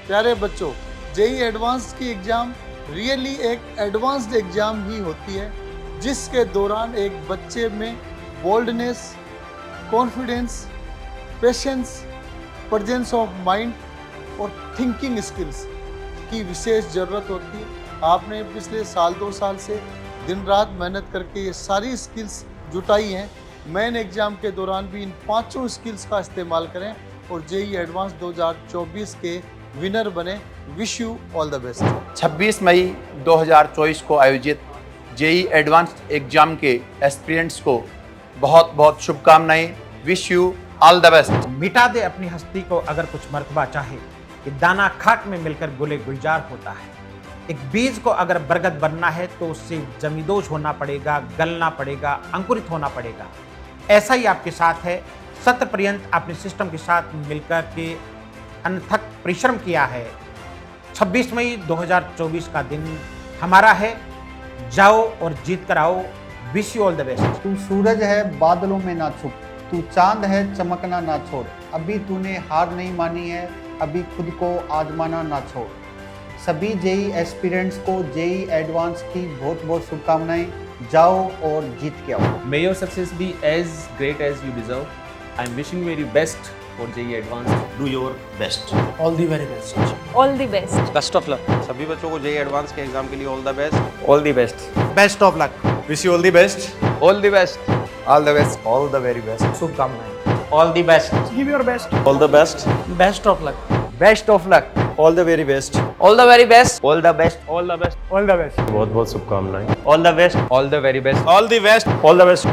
प्यारे बच्चों, JEE advance की एग्ज़ाम रियली एक एडवांस्ड एग्ज़ाम ही होती है, जिसके दौरान एक बच्चे में boldness, confidence, patience, presence of mind और थिंकिंग स्किल्स की विशेष ज़रूरत होती है। आपने पिछले साल 2 साल से दिन रात मेहनत करके ये सारी स्किल्स जुटाई हैं। मेन एग्ज़ाम के दौरान भी इन पांचों स्किल्स का इस्तेमाल करें और जेई एडवांस 2024 के विनर बने। Wish you all the best. 26 मई 2024 को आयोजित जेई एडवांस एग्जाम के एस्पिरेंट्स को बहुत बहुत शुभकामनाएं। Wish you all the best. मिटा दे अपनी हस्ती को अगर कुछ मर्तबा चाहे, कि दाना खाक में मिलकर गुले गुलजार होता है। एक बीज को अगर बरगद बनना है तो उससे जमींदोज होना पड़ेगा, गलना पड़ेगा, अंकुरित होना पड़ेगा। ऐसा ही आपके साथ है। सत्र पर्यंत आपने सिस्टम के साथ मिलकर के अनथक परिश्रम किया है। 26 मई 2024 का दिन हमारा है। जाओ और जीत कर आओ। Wish you all the best. तू सूरज है बादलों में ना छुप, तू चांद है चमकना ना छोड़। अभी तूने हार नहीं मानी है, अभी खुद को आजमाना ना छोड़। सभी जेई एस्पिरेंट्स को जेई एडवांस की बहुत बहुत शुभकामनाएं। जाओ और जीत के आओ। May your success be as great as you deserve. I'm wishing you very best for JEE Advanced. Do your best. All the very best. All the best. Best of luck. सभी बच्चों को जेई एडवांस के exam के लिए all the best. All the best. Best of luck. Wish you all the best. All the best. All the best. All the very best. शुभकामनाएं। All the best. Give your best. All the best. Best of luck. Best of luck. All the very best. All the very best. All the best. All the best. All the best. बहुत बहुत शुभकामनाएं। All the best. All the very best. All the best. All the best.